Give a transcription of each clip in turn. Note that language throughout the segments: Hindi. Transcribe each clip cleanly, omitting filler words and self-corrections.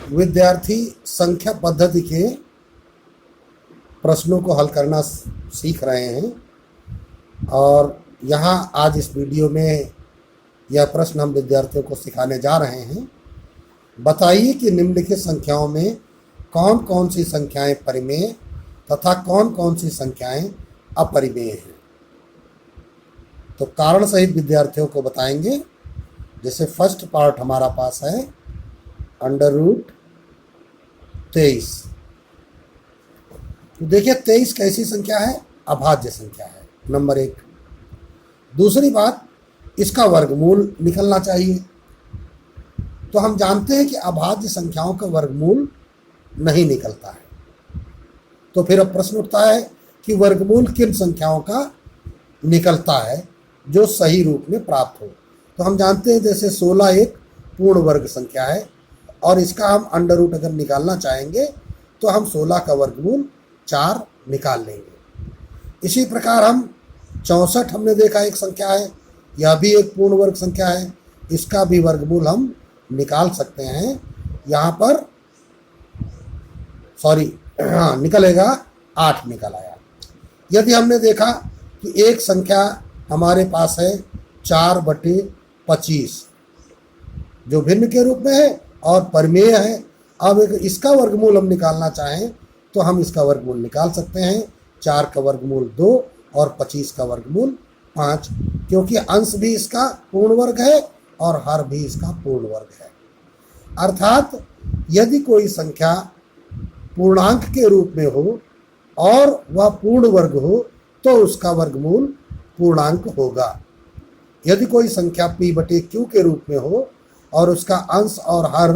विद्यार्थी संख्या पद्धति के प्रश्नों को हल करना सीख रहे हैं और यहाँ आज इस वीडियो में यह प्रश्न हम विद्यार्थियों को सिखाने जा रहे हैं। बताइए कि निम्नलिखित संख्याओं में कौन कौन सी संख्याएं परिमेय तथा कौन कौन सी संख्याएं अपरिमेय हैं। तो कारण सहित विद्यार्थियों को बताएंगे। जैसे फर्स्ट पार्ट हमारा पास है √23। तो देखिए 23 कैसी संख्या है? अभाज्य संख्या है, नंबर 1। दूसरी बात, इसका वर्गमूल निकलना चाहिए। तो हम जानते हैं कि अभाज्य संख्याओं का वर्गमूल नहीं निकलता है। तो फिर अब प्रश्न उठता है कि वर्गमूल किन संख्याओं का निकलता है जो सही रूप में प्राप्त हो। तो हम जानते हैं जैसे 16 एक पूर्ण वर्ग संख्या है और इसका हम अंडर रूट अगर निकालना चाहेंगे तो हम 16 का वर्गमूल 4 निकाल लेंगे। इसी प्रकार हम 64 हमने देखा एक संख्या है, यह भी एक पूर्ण वर्ग संख्या है, इसका भी वर्गमूल हम निकाल सकते हैं। यहाँ पर निकलेगा 8 निकल आया। यदि हमने देखा कि एक संख्या हमारे पास है 4/25 जो भिन्न के रूप में है और परिमेय है, अब इसका वर्गमूल हम निकालना चाहें तो हम इसका वर्गमूल निकाल सकते हैं। 4 का वर्गमूल 2 और 25 का वर्गमूल 5, क्योंकि अंश भी इसका पूर्ण वर्ग है और हर भी इसका पूर्ण वर्ग है। अर्थात यदि कोई संख्या पूर्णांक के रूप में हो और वह पूर्ण वर्ग हो तो उसका वर्गमूल पूर्णांक होगा। यदि कोई संख्या p/q के रूप में हो और उसका अंश और हर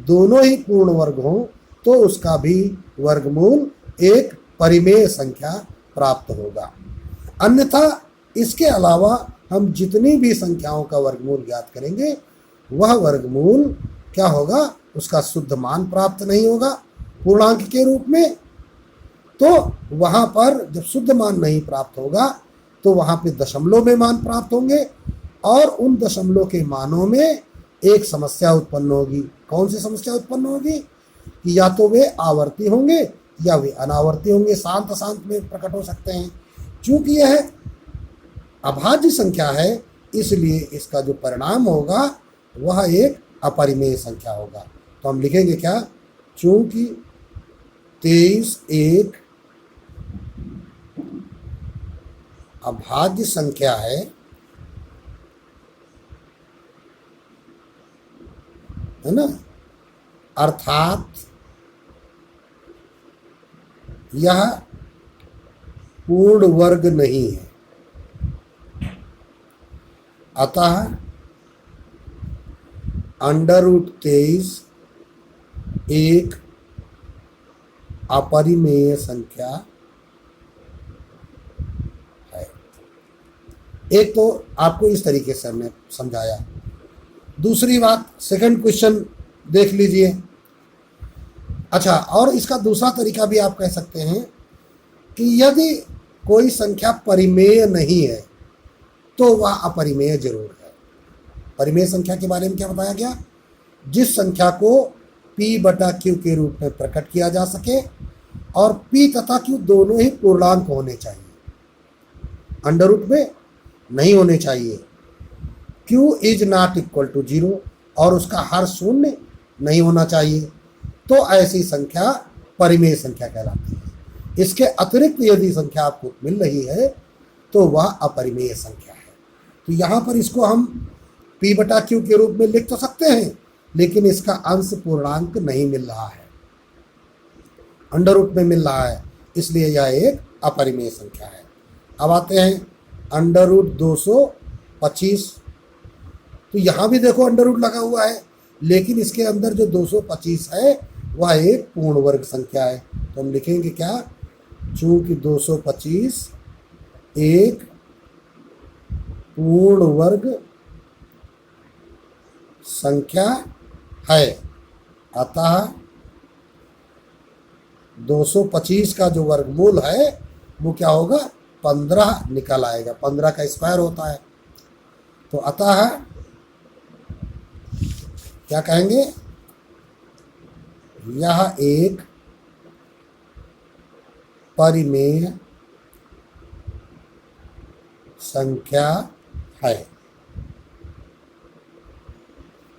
दोनों ही पूर्ण वर्ग हो तो उसका भी वर्गमूल एक परिमेय संख्या प्राप्त होगा। अन्यथा इसके अलावा हम जितनी भी संख्याओं का वर्गमूल ज्ञात करेंगे वह वर्गमूल क्या होगा? उसका शुद्ध मान प्राप्त नहीं होगा पूर्णांक के रूप में। तो वहाँ पर जब शुद्ध मान नहीं प्राप्त होगा तो वहाँ पे दशमलव में मान प्राप्त होंगे और उन दशमलव के मानों में एक समस्या उत्पन्न होगी। कौन सी समस्या उत्पन्न होगी? कि या तो वे आवर्ती होंगे या वे अनावर्ती होंगे, शांत अशांत में प्रकट हो सकते हैं। चूंकि यह अभाज्य संख्या है इसलिए इसका जो परिणाम होगा वह एक अपरिमेय संख्या होगा। तो हम लिखेंगे क्या? चूंकि 23 एक अभाज्य संख्या है ना, अर्थात यह पूर्ण वर्ग नहीं है, अतः √23 एक अपरिमेय संख्या है। एक तो आपको इस तरीके से हमने समझाया। दूसरी बात, सेकंड क्वेश्चन देख लीजिए। अच्छा, और इसका दूसरा तरीका भी आप कह सकते हैं कि यदि कोई संख्या परिमेय नहीं है तो वह अपरिमेय जरूर है। परिमेय संख्या के बारे में क्या बताया गया? जिस संख्या को p/q के रूप में प्रकट किया जा सके और p तथा q दोनों ही पूर्णांक होने चाहिए, अंडर रूट में नहीं होने चाहिए। q ≠ 0 और उसका हर शून्य नहीं होना चाहिए, तो ऐसी संख्या परिमेय संख्या कहलाती है। इसके अतिरिक्त यदि संख्या आपको मिल रही है तो वह अपरिमेय संख्या है। तो यहाँ पर इसको हम p/q के रूप में लिख तो सकते हैं, लेकिन इसका अंश पूर्णांक नहीं मिल रहा है, अंडर रूट में मिल रहा है, इसलिए यह एक अपरिमेय संख्या है। अब आते हैं √225। तो यहाँ भी देखो अंडर रूट लगा हुआ है, लेकिन इसके अंदर जो 225 है वह एक पूर्ण वर्ग संख्या है। तो हम लिखेंगे क्या? चूंकि 225 एक पूर्ण वर्ग संख्या है, अतः 225 का जो वर्गमूल है वो क्या होगा? 15 निकल आएगा। 15 का स्क्वायर होता है। तो अतः क्या कहेंगे? यह एक परिमेय संख्या है।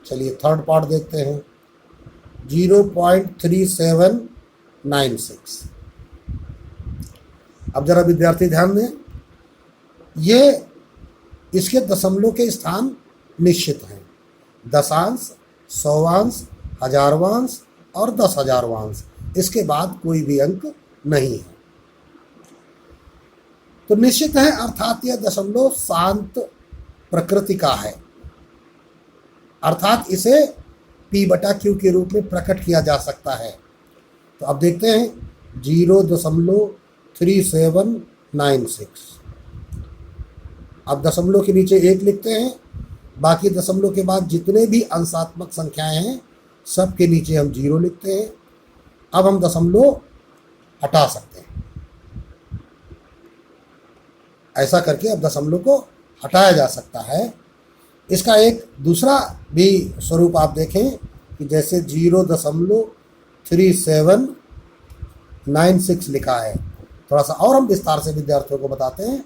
चलिए थर्ड पार्ट देखते हैं। 0.3796। अब जरा विद्यार्थी ध्यान दें, ये इसके दशमलव के स्थान निश्चित हैं। दशांश, सौवांश, हजारवांश और 10,000वांश, इसके बाद कोई भी अंक नहीं है। तो निश्चित है अर्थात यह दशमलव शांत प्रकृति का है, अर्थात इसे P/Q के रूप में प्रकट किया जा सकता है। तो अब देखते हैं 0.3796। अब दशमलव के नीचे 1 लिखते हैं, बाकी दशमलव के बाद जितने भी अंशात्मक संख्याएं हैं सब के नीचे हम 0 लिखते हैं। अब हम दशमलव हटा सकते हैं। ऐसा करके अब दशमलव को हटाया जा सकता है। इसका एक दूसरा भी स्वरूप आप देखें कि जैसे 0.3796 लिखा है। थोड़ा सा और हम विस्तार से विद्यार्थियों को बताते हैं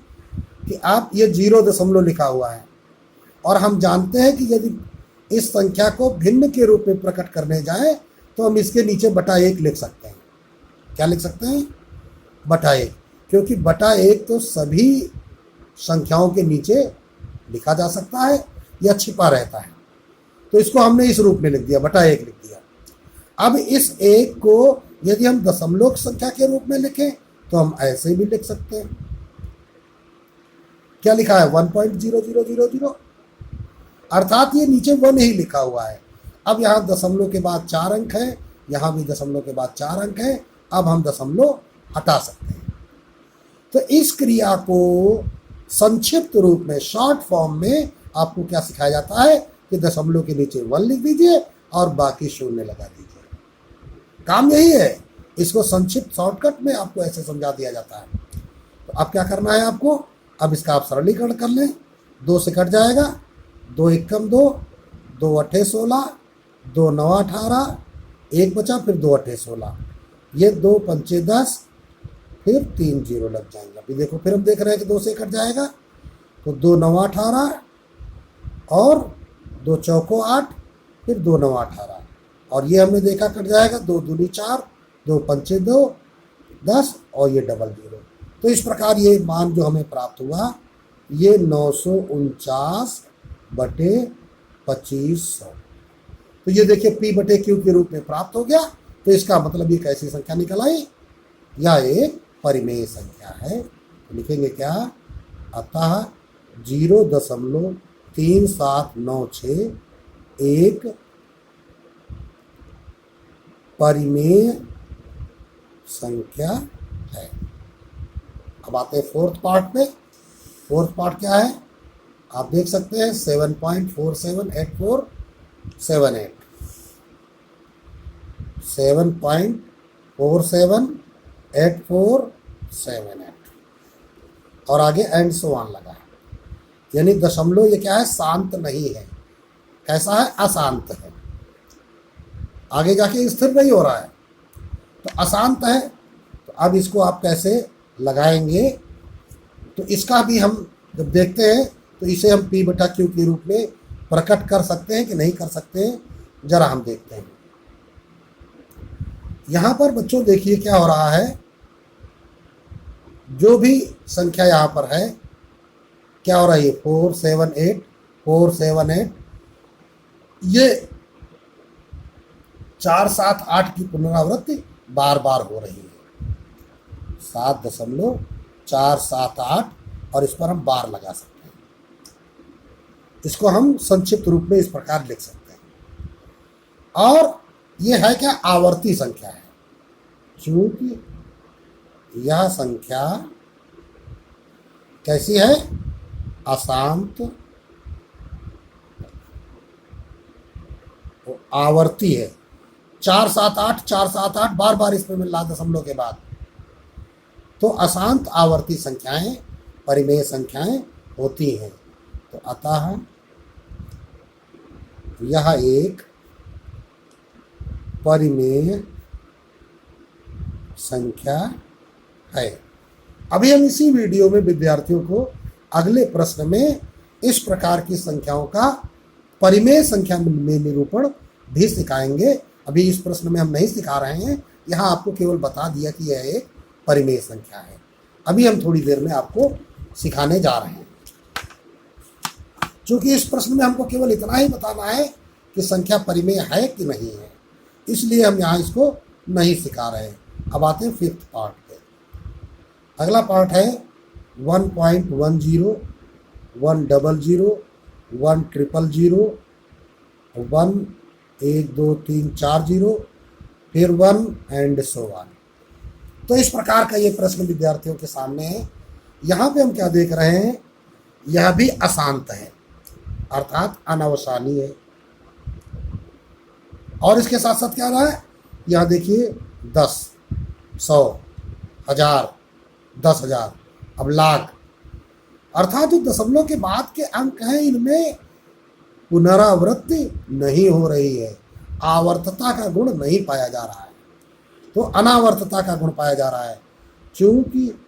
कि आप ये 0 दशमलव लिखा हुआ है और हम जानते हैं कि यदि इस संख्या को भिन्न के रूप में प्रकट करने जाएं तो हम इसके नीचे बटा 1 लिख सकते हैं। क्या लिख सकते हैं? बटा 1, क्योंकि बटा 1 तो सभी संख्याओं के नीचे लिखा जा सकता है या छिपा रहता है। तो इसको हमने इस रूप में लिख दिया, बटा 1 लिख दिया। अब इस 1 को यदि हम दशमलव संख्या के रूप में लिखें तो हम ऐसे भी लिख सकते हैं। क्या लिखा है? 1.0000, अर्थात ये नीचे 1 ही लिखा हुआ है। अब यहाँ दशमलव के बाद 4 अंक है, यहाँ भी दशमलव के बाद 4 अंक है। अब हम दशमलव हटा सकते हैं। तो इस क्रिया को संक्षिप्त रूप में, शॉर्ट फॉर्म में आपको क्या सिखाया जाता है कि दशमलव के नीचे 1 लिख दीजिए और बाकी 0 लगा दीजिए। काम यही है। इसको संक्षिप्त शॉर्टकट में आपको ऐसे समझा दिया जाता है। तो अब क्या करना है आपको? अब इसका आप सरलीकरण कर लें। 2 से कट जाएगा, 2 एकम 2, 2 अट्ठे 16, 2 9 18, 1 बचा, फिर 2 अट्ठे 16, ये 2 पंचे 10, फिर 3 0 लग जाएंगे। अभी देखो, फिर हम देख रहे हैं कि 2 से कट जाएगा तो 2 9 18 और 2 चौको 8, फिर 2 9 18, और ये हमने देखा कट जाएगा। 2 दूनी 4, 2 पंचे 2 10 और ये डबल 0। तो इस प्रकार ये मान जो हमें प्राप्त हुआ ये 949/2500। तो ये देखिए P/Q के रूप में प्राप्त हो गया। तो इसका मतलब ये कैसी संख्या निकल आई? यह एक परिमेय संख्या है। तो लिखेंगे क्या? अतः 0.3796 एक परिमेय संख्या है। अब आते हैं फोर्थ पार्ट पे। फोर्थ पार्ट क्या है? आप देख सकते हैं 7.478478, 7.478478 और आगे एंड सो ऑन लगा है। यानी दशमलव ये क्या है? शांत नहीं है। कैसा है? अशांत है। आगे जाके स्थिर नहीं हो रहा है, तो अशांत है। तो अब इसको आप कैसे लगाएंगे? तो इसका भी हम जब देखते हैं तो इसे हम P/Q के रूप में प्रकट कर सकते हैं कि नहीं कर सकते हैं, जरा हम देखते हैं। यहाँ पर बच्चों देखिए क्या हो रहा है। जो भी संख्या यहाँ पर है क्या हो रहा है? 478 ये 4 7 8 की पुनरावृत्ति बार बार हो रही है। 7.478 और इस पर हम बार लगा सकते हैं। इसको हम संक्षिप्त रूप में इस प्रकार लिख सकते हैं। और ये है क्या? आवर्ती संख्या है। चूंकि यह संख्या कैसी है? अशांत आवर्ती है। 478 बार बार इसमें मिल रहा दशमलव के बाद। तो अशांत आवर्ती संख्याएं परिमेय संख्याएं होती हैं। तो अतः यह एक परिमेय संख्या है। अभी हम इसी वीडियो में विद्यार्थियों को अगले प्रश्न में इस प्रकार की संख्याओं का परिमेय संख्या में निरूपण भी सिखाएंगे। अभी इस प्रश्न में हम नहीं सिखा रहे हैं, यहाँ आपको केवल बता दिया कि यह एक परिमेय संख्या है। अभी हम थोड़ी देर में आपको सिखाने जा रहे हैं। क्योंकि इस प्रश्न में हमको केवल इतना ही बताना है कि संख्या परिमेय है कि नहीं है, इसलिए हम यहाँ इसको नहीं सिखा रहे हैं। अब आते हैं 5th पार्ट पे। अगला पार्ट है 1.10, 100, 100, 100, 1, 1 2 3 4 0, फिर 1 एंड सो ऑन। तो इस प्रकार का ये प्रश्न विद्यार्थियों के सामने है। यहाँ पे हम क्या देख रहे हैं, यह भी अशांत है अर्थात अनावसानी है। और इसके साथ साथ क्या रहा है, यहाँ देखिए 10, 100, 1000, 10,000, अब लाख, अर्थात जो दशमलव के बाद के अंक हैं इनमें पुनरावृत्ति नहीं हो रही है, आवर्तता का गुण नहीं पाया जा रहा है। तो अनावर्तता का गुण पाया जा रहा है, क्योंकि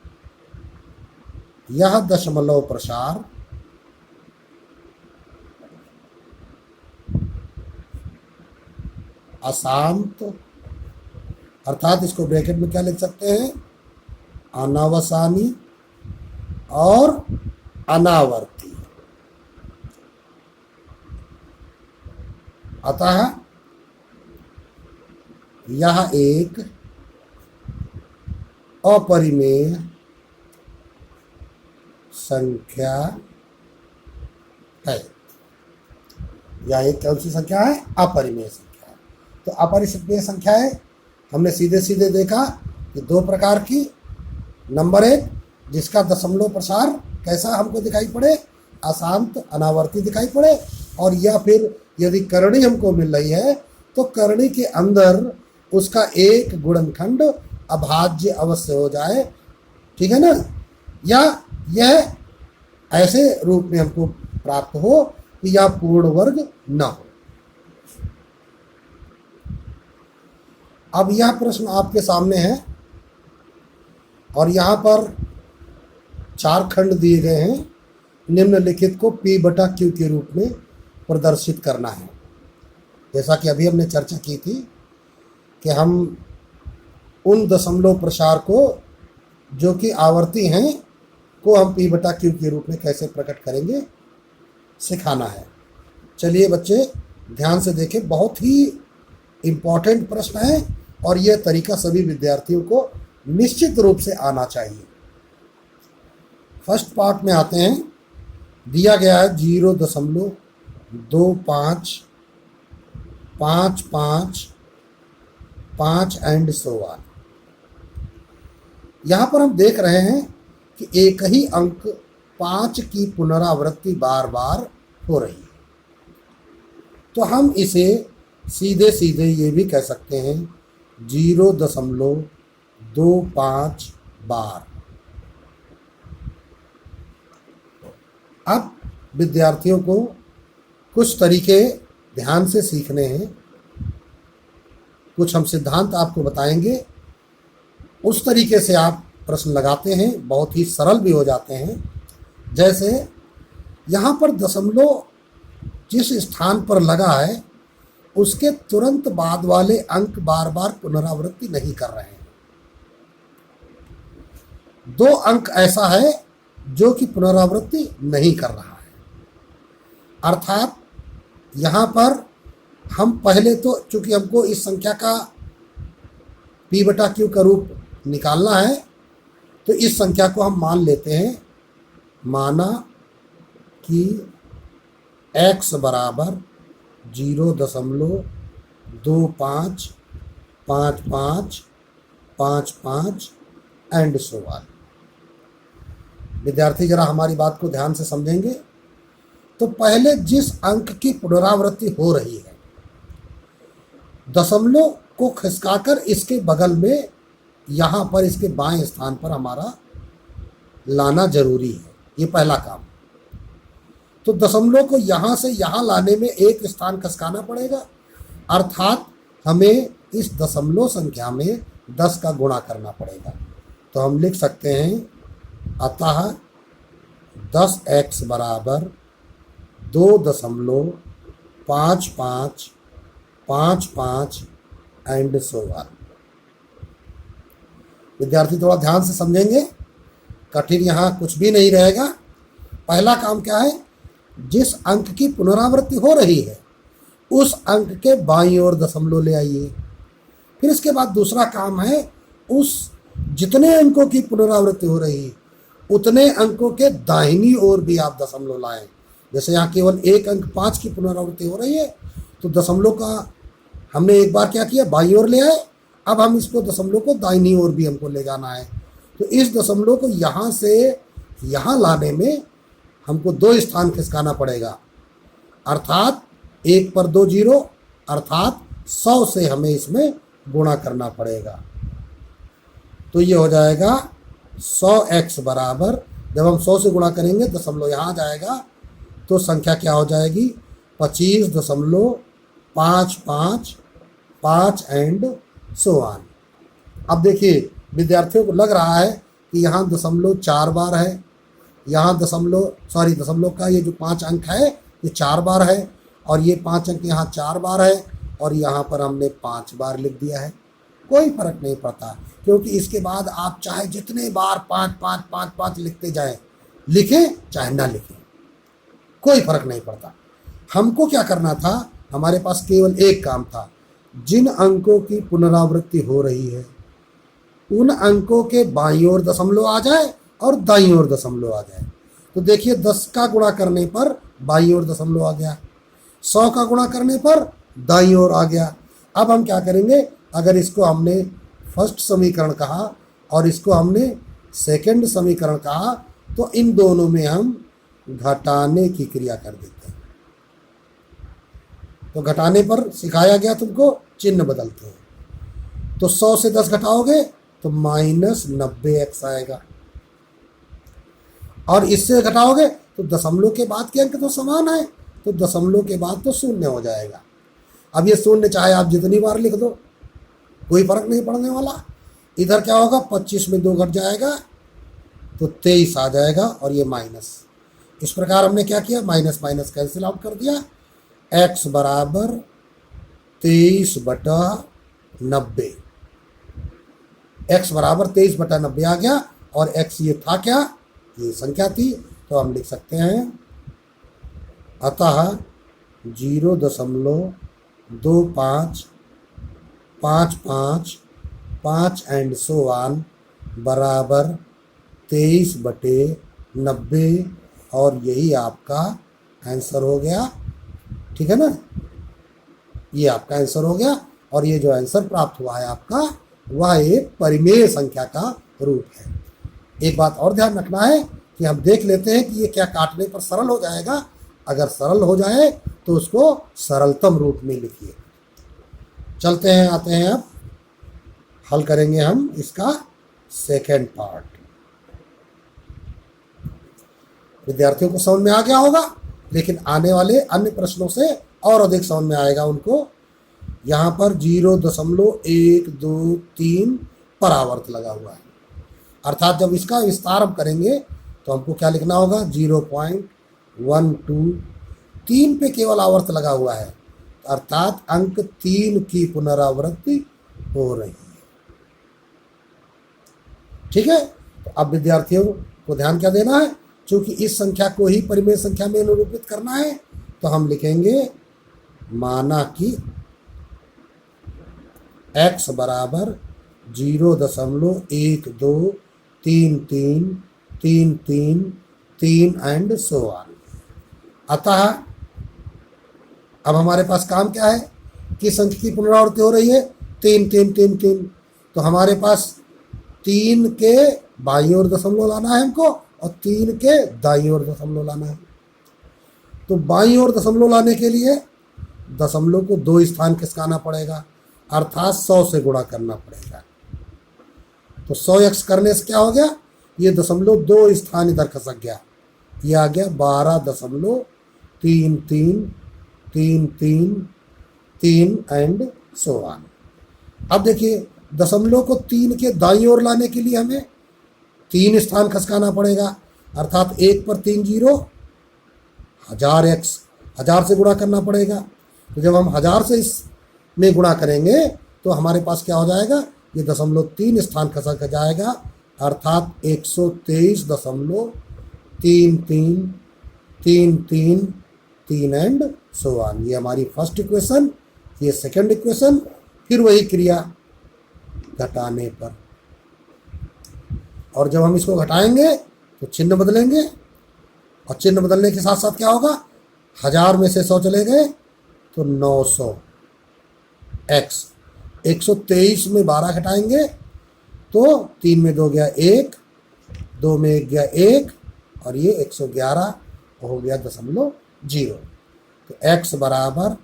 यह दशमलव प्रसार अशांत, अर्थात इसको ब्रैकेट में क्या लिख सकते हैं, अनावसानी और अनावर्ती। अतः यह एक अपरिमेय संख्या है। यह एक कौन सी संख्या है, अपरिमेय संख्या है। तो अपरिमेय संख्या है, हमने सीधे सीधे देखा कि दो प्रकार की। नंबर 1 जिसका दशमलव प्रसार कैसा हमको दिखाई पड़े, अशांत अनावर्ती दिखाई पड़े, और या फिर यदि करणी हमको मिल रही है तो करणी के अंदर उसका एक गुणनखंड अभाज्य अवश्य हो जाए, ठीक है ना, या यह ऐसे रूप में हमको प्राप्त हो कि यह पूर्ण वर्ग न हो। अब यह प्रश्न आपके सामने है और यहाँ पर 4 खंड दिए गए हैं। निम्नलिखित को P/Q के रूप में प्रदर्शित करना है। जैसा कि अभी हमने चर्चा की थी कि हम उन दशमलव प्रसार को जो कि आवर्ती हैं को हम P/Q के रूप में कैसे प्रकट करेंगे सिखाना है। चलिए बच्चे ध्यान से देखें, बहुत ही इम्पोर्टेंट प्रश्न है और यह तरीका सभी विद्यार्थियों को निश्चित रूप से आना चाहिए। फर्स्ट पार्ट में आते हैं। दिया गया है 0.2555 एंड सो ऑन। यहाँ पर हम देख रहे हैं कि एक ही अंक 5 की पुनरावृत्ति बार बार हो रही है। तो हम इसे सीधे सीधे ये भी कह सकते हैं 0.25 बार। अब विद्यार्थियों को कुछ तरीके ध्यान से सीखने हैं, कुछ हम सिद्धांत आपको बताएंगे, उस तरीके से आप प्रश्न लगाते हैं, बहुत ही सरल भी हो जाते हैं। जैसे यहाँ पर दशमलव जिस स्थान पर लगा है उसके तुरंत बाद वाले अंक बार बार पुनरावृत्ति नहीं कर रहे हैं। 2 अंक ऐसा है जो कि पुनरावृत्ति नहीं कर रहा है, अर्थात यहाँ पर हम पहले तो चूंकि हमको इस संख्या का P/Q का रूप निकालना है तो इस संख्या को हम मान लेते हैं, माना कि x बराबर 0.255555 एंड सो ऑन। विद्यार्थी जरा हमारी बात को ध्यान से समझेंगे तो पहले जिस अंक की पुनरावृत्ति हो रही है दशमलव को खिसकाकर इसके बगल में यहाँ पर इसके बाएं स्थान पर हमारा लाना जरूरी है, ये पहला काम। तो दशमलव को यहाँ से यहाँ लाने में एक स्थान खिसकाना पड़ेगा, अर्थात हमें इस दशमलव संख्या में 10 का गुणा करना पड़ेगा। तो हम लिख सकते हैं अतः 10x बराबर 2.5555 एंड सो ऑन। विद्यार्थी थोड़ा ध्यान से समझेंगे, कठिन यहाँ कुछ भी नहीं रहेगा। पहला काम क्या है, जिस अंक की पुनरावृत्ति हो रही है उस अंक के बाईं ओर दशमलव ले आइए। फिर इसके बाद दूसरा काम है, उस जितने अंकों की पुनरावृत्ति हो रही है उतने अंकों के दाहिनी ओर भी आप दशमलव लाएं। जैसे यहाँ केवल एक अंक 5 की पुनरावृत्ति हो रही है तो दशमलव का हमने एक बार क्या किया, बाईं ओर ले आए। अब हम इसको दशमलव को दाहिनी ओर भी हमको ले जाना है। तो इस दशमलव को यहाँ से यहाँ लाने में हमको 2 स्थान खिसकाना पड़ेगा, अर्थात 1 पर 2 जीरो, अर्थात 100 से हमें इसमें गुणा करना पड़ेगा। तो ये हो जाएगा 100x बराबर, जब हम 100 से गुणा करेंगे दशमलव यहाँ आ जाएगा तो संख्या क्या हो जाएगी 25.555 एंड सो ऑन। अब देखिए विद्यार्थियों को लग रहा है कि यहाँ दशमलव 4 बार है, यहाँ दशमलव का ये जो 5 अंक है ये 4 बार है, और ये 5 अंक यहाँ 4 बार है, और यहाँ पर हमने 5 बार लिख दिया है। कोई फर्क नहीं पड़ता, क्योंकि इसके बाद आप चाहे जितने बार 5 5 5 5 लिखते जाएं, लिखें चाहे ना लिखें, कोई फर्क नहीं पड़ता। हमको क्या करना था, हमारे पास केवल एक काम था, जिन अंकों की पुनरावृत्ति हो रही है उन अंकों के बाईं ओर दशमलव आ जाए और दाईं ओर दशमलव आ जाए। तो देखिए 10 का गुणा करने पर बाईं ओर दशमलव आ गया, 100 का गुणा करने पर दाईं ओर आ गया। अब हम क्या करेंगे, अगर इसको हमने फर्स्ट समीकरण कहा और इसको हमने सेकंड समीकरण कहा तो इन दोनों में हम घटाने की क्रिया कर देते हैं। तो घटाने पर सिखाया गया तुमको, चिन्ह बदलते हैं। तो 100 से 10 घटाओगे तो -90x आएगा, और इससे घटाओगे तो दशमलव के बाद के अंक तो समान है, तो दशमलव के बाद तो 0 हो जाएगा। अब ये 0 चाहे आप जितनी बार लिख दो, कोई फर्क नहीं पड़ने वाला। इधर क्या होगा, 25 में 2 घट जाएगा तो 23 आ जाएगा, और ये माइनस। इस प्रकार हमने क्या किया, माइनस माइनस कैंसिल आउट कर दिया। x बराबर 23/90, x बराबर 23/90 आ गया, और x ये था क्या, ये संख्या थी। तो हम लिख सकते हैं अतः 0.2555 एंड सो ऑन बराबर 23/90, और यही आपका आंसर हो गया। ठीक है ना, ये आपका आंसर हो गया, और ये जो आंसर प्राप्त हुआ है आपका, वह एक परिमेय संख्या का रूप है। एक बात और ध्यान रखना है कि हम देख लेते हैं कि ये क्या काटने पर सरल हो जाएगा। अगर सरल हो जाए तो उसको सरलतम रूप में लिखिए। चलते हैं, आते हैं, अब हल करेंगे हम इसका सेकेंड पार्ट। विद्यार्थियों को समझ में आ गया होगा, लेकिन आने वाले अन्य प्रश्नों से और अधिक समझ में आएगा उनको। यहाँ पर 0.123 परावर्त लगा हुआ है, अर्थात जब इसका विस्तार हम करेंगे तो हमको क्या लिखना होगा, 0.12। 3 पे केवल आवर्त लगा हुआ है, अर्थात अंक 3 की पुनरावृत्ति हो रही है। ठीक है, तो अब विद्यार्थियों को ध्यान क्या देना है, क्योंकि इस संख्या को ही परिमेय संख्या में निरूपित करना है, तो हम लिखेंगे माना कि x बराबर 0.123333 एंड सो ऑन। अतः अब हमारे पास काम क्या है, किस अंक की पुनरावृत्ति हो रही है, 3 3 3 3। तो हमारे पास 3 के बाईं ओर दशमलव लाना है हमको, और 3 के दाईं ओर दशमलव लाना है। तो बाईं ओर दशमलव लाने के लिए दशमलव को 2 स्थान खिसकाना पड़ेगा, अर्थात 100 से गुणा करना पड़ेगा। तो 100x करने से क्या हो गया, ये दशमलव 2 स्थान इधर खसक गया, ये आ गया 12.3333 एंड सो ऑन। अब देखिए दशमलव को 3 के दाईं ओर लाने के लिए हमें 3 स्थान खसकाना पड़ेगा, अर्थात 1 पर 3 जीरो, 1000x, 1000 से गुणा करना पड़ेगा। तो जब हम 1000 से इसमें गुणा करेंगे तो हमारे पास क्या हो जाएगा, ये 0.3 स्थान खसक जाएगा, अर्थात 123.3333 एंड सो ऑन। ये हमारी फर्स्ट इक्वेशन, ये सेकंड इक्वेशन। फिर वही क्रिया घटाने पर, और जब हम इसको घटाएंगे तो चिन्ह बदलेंगे, और चिन्ह बदलने के साथ साथ क्या होगा, 1000 में से 100 चले गए तो 900 x, 123 में 12 घटाएंगे तो 3 में 2 गया 1, 2 में 1 गया 1, और ये 111 हो गया 0.0। तो x बराबर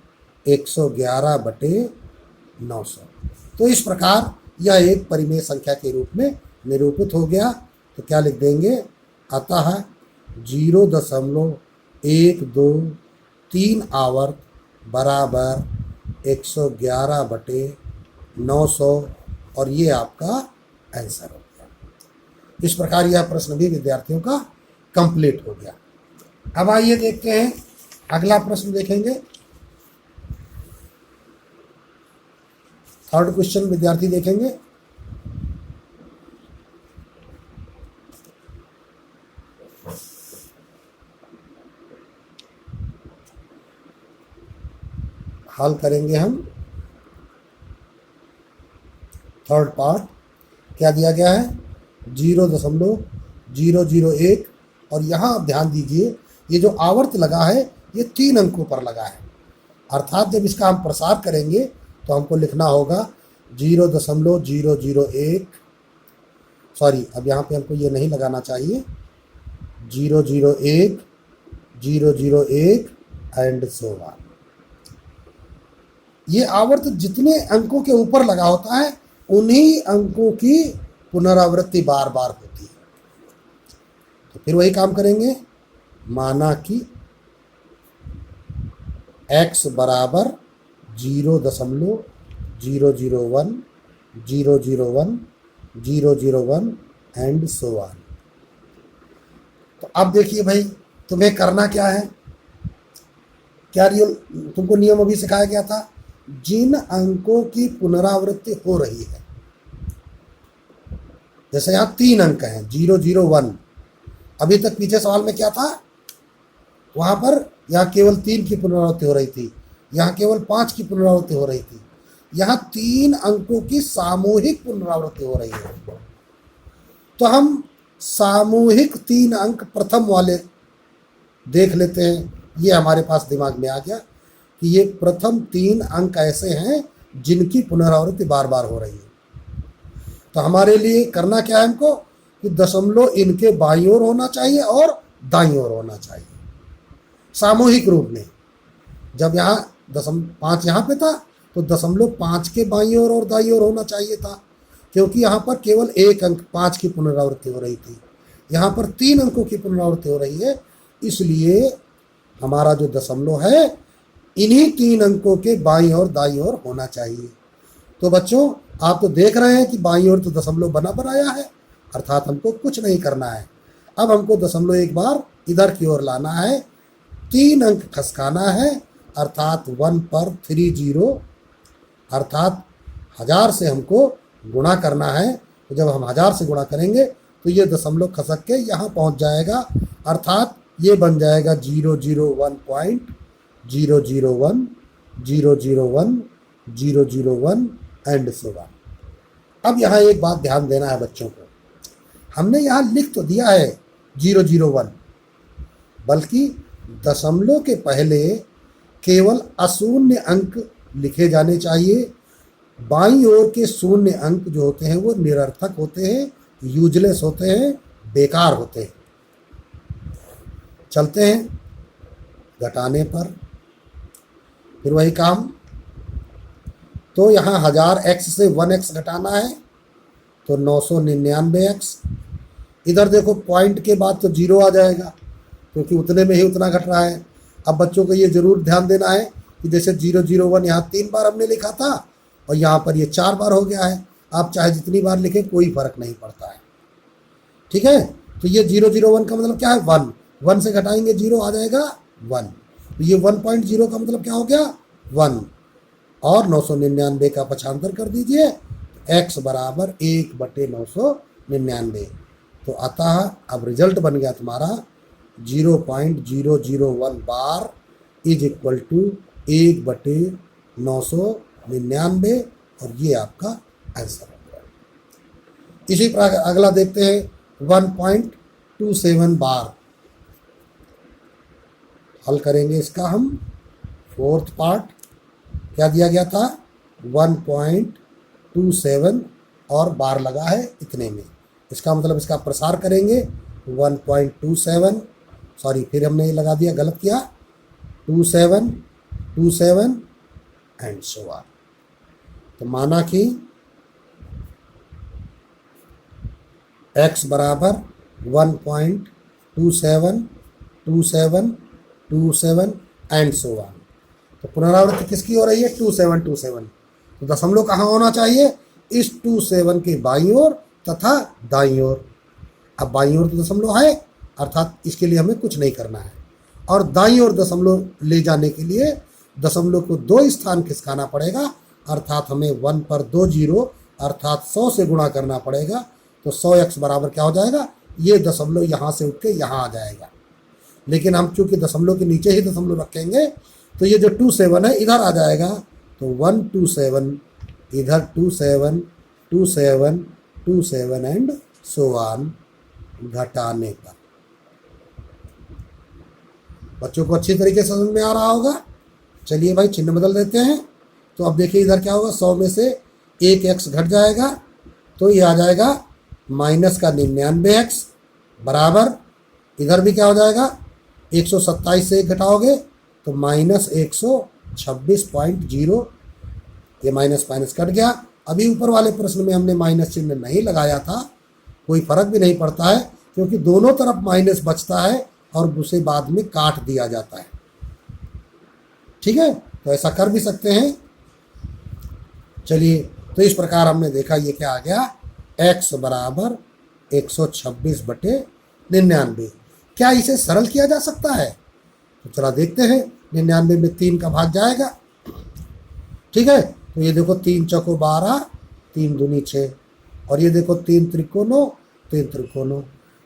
111/900। तो इस प्रकार यह एक परिमेय संख्या के रूप में निरूपित हो गया। तो क्या लिख देंगे, अतः 0.123 आवर्त बराबर 111/900, और ये आपका आंसर हो गया। इस प्रकार यह प्रश्न भी विद्यार्थियों का कंप्लीट हो गया। अब आइए देखते हैं अगला प्रश्न देखेंगे। थर्ड क्वेश्चन विद्यार्थी देखेंगे। हल करेंगे हम थर्ड पार्ट। क्या दिया गया है, 0.001, और यहाँ आप ध्यान दीजिए ये जो आवर्त लगा है ये 3 अंकों पर लगा है, अर्थात जब इसका हम प्रसार करेंगे तो हमको लिखना होगा 0.001, सॉरी अब यहाँ पे हमको ये नहीं लगाना चाहिए, 001, 001 एंड सो ऑन। ये आवर्त जितने अंकों के ऊपर लगा होता है उन्हीं अंकों की पुनरावृत्ति बार बार होती है। तो फिर वही काम करेंगे, माना कि x बराबर 0.001, 001, 001 एंड सो ऑन। तो अब देखिए भाई, तुम्हें करना क्या है, क्या तुमको नियम अभी सिखाया गया था, जिन अंकों की पुनरावृत्ति हो रही है, जैसे यहाँ 3 अंक हैं 001, अभी तक पीछे सवाल में क्या था, वहां पर यहाँ केवल 3 की पुनरावृत्ति हो रही थी, यहाँ केवल 5 की पुनरावृत्ति हो रही थी, यहाँ 3 अंकों की सामूहिक पुनरावृत्ति हो रही है। तो हम सामूहिक 3 अंक प्रथम वाले देख लेते हैं। ये हमारे पास दिमाग में आ गया कि ये प्रथम 3 अंक ऐसे हैं जिनकी पुनरावृत्ति बार बार हो रही है। तो हमारे लिए करना क्या है, हमको कि दशमलव इनके बाईं ओर होना चाहिए और दाईं ओर होना चाहिए सामूहिक रूप में। जब यहाँ 5 यहाँ पे था तो 0.5 के बाईं ओर और दाईं ओर होना चाहिए था, क्योंकि यहाँ पर केवल 1 अंक 5 की पुनरावृत्ति हो रही थी, यहाँ पर 3 अंकों की पुनरावृत्ति हो रही है, इसलिए हमारा जो दशमलव है इन्हीं 3 अंकों के बाईं और दाईं ओर होना चाहिए। तो बच्चों आप तो देख रहे हैं कि बाईं ओर तो दशमलव बना बनाया है, अर्थात हमको कुछ नहीं करना है। अब हमको दशमलव एक बार इधर की ओर लाना है, 3 अंक खसकाना है, अर्थात 1 पर 3 जीरो, अर्थात 1000 से हमको गुणा करना है। तो जब हम 1000 से गुणा करेंगे तो ये दशमलव खसक के यहाँ पहुँच जाएगा, अर्थात ये बन जाएगा 001.001, 001, 001 एंड सो ऑन। अब यहाँ एक बात ध्यान देना है बच्चों को, हमने यहाँ लिख तो दिया है 001, बल्कि दशमलव के पहले केवल अशून्य अंक लिखे जाने चाहिए। बाईं ओर के शून्य अंक जो होते हैं वो निरर्थक होते हैं, यूजलेस होते हैं, बेकार होते हैं। चलते हैं घटाने पर, फिर वही काम। तो यहाँ 1000x से 1x घटाना है तो 999x। इधर देखो पॉइंट के बाद तो 0 आ जाएगा, क्योंकि उतने में ही उतना घट रहा है। अब बच्चों को ये ज़रूर ध्यान देना है कि जैसे 001 यहाँ 3 बार हमने लिखा था और यहाँ पर ये 4 बार हो गया है, आप चाहे जितनी बार लिखें कोई फर्क नहीं पड़ता है। ठीक है, तो ये 001 का मतलब क्या है 1, 1 से घटाएंगे 0 आ जाएगा 1, तो ये 1.0 का मतलब क्या हो गया 1, और 999 का पक्षांतर कर दीजिए, x बराबर 1/999। तो अतः अब रिजल्ट बन गया तुम्हारा 0.001 बार इज इक्वल टू 1/999, और ये आपका आंसर हो गया। इसी प्रकार अगला देखते हैं 1.27 बार। हल करेंगे इसका हम। फोर्थ पार्ट क्या दिया गया था 1.27 और बार लगा है इतने में, इसका मतलब इसका प्रसार करेंगे 1.27, सॉरी फिर हमने ये लगा दिया, गलत किया, 27 27 एंड सो ऑन। तो माना कि x बराबर 1.27 27 27 एंड सो ऑन। तो पुनरावृत्ति किसकी हो रही है 27 27। तो दशमलव कहाँ होना चाहिए इस 27 के बाईं ओर तथा दाईं ओर। अब बाईं ओर तो दशमलव है, अर्थात इसके लिए हमें कुछ नहीं करना है, और दाईं ओर दशमलव ले जाने के लिए दशमलव को 2 स्थान खिसकाना पड़ेगा, अर्थात हमें 1 पर 2 जीरो अर्थात 100 से गुणा करना पड़ेगा। तो 100x बराबर क्या हो जाएगा, ये दशमलव यहाँ से उठ के यहाँ आ जाएगा, लेकिन हम चूंकि दशमलव के नीचे ही दशमलव रखेंगे तो ये जो 27 है इधर आ जाएगा, तो 127 इधर 27 27 27 एंड सो ऑन घटाने पर। बच्चों को अच्छी तरीके से समझ में आ रहा होगा। चलिए भाई चिन्ह बदल देते हैं। तो अब देखिए इधर क्या होगा, 100 में से 1x घट जाएगा, तो ये आ जाएगा माइनस का 99x बराबर, इधर भी क्या हो जाएगा 127 से 1 घटाओगे तो माइनस 126.0, ये माइनस माइनस कट गया। अभी ऊपर वाले प्रश्न में हमने माइनस चिन्ह नहीं लगाया था, कोई फर्क भी नहीं पड़ता है क्योंकि दोनों तरफ माइनस बचता है और उसे बाद में काट दिया जाता है। ठीक है, तो ऐसा कर भी सकते हैं। चलिए, तो इस प्रकार हमने देखा ये क्या आ गया x बराबर 126/99। क्या इसे सरल किया जा सकता है? तो चला देखते हैं। 99 में 3 का भाग जाएगा। ठीक है, तो ये देखो 3 चौको 12, 3 दूनी 6, और ये देखो 3 त्रिकोणों 3 त्रिकोणों।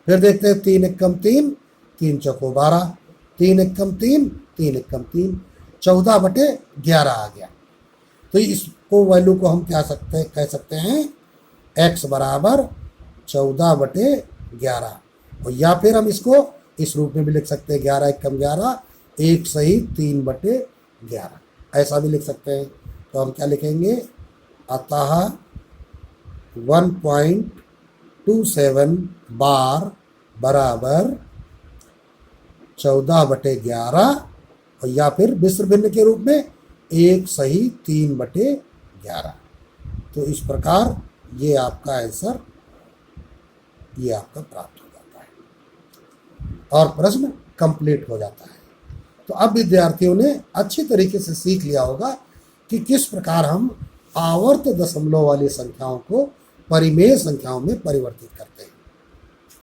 फिर देखते हैं 3 एकम 3, 3 चौको 12, 3 एकम 3, 3 एकम 3, 14/11 आ गया। तो इसको वैल्यू को हम क्या कह सकते हैं x बराबर 14/11, और या फिर हम इसको इस रूप में भी लिख सकते हैं 11 एकम 11, 1 सही 3/11, ऐसा भी लिख सकते हैं। तो हम क्या लिखेंगे, अतः 1.27 बार बराबर 14/11, और या फिर मिश्र भिन्न के रूप में 1 सही 3/11। तो इस प्रकार ये आपका आंसर ये आपका प्राप्त हो जाता है और प्रश्न कंप्लीट हो जाता है। तो अब विद्यार्थियों ने अच्छी तरीके से सीख लिया होगा कि किस प्रकार हम आवर्त दशमलव वाली संख्याओं को परिमेय संख्याओं में परिवर्तित करते हैं।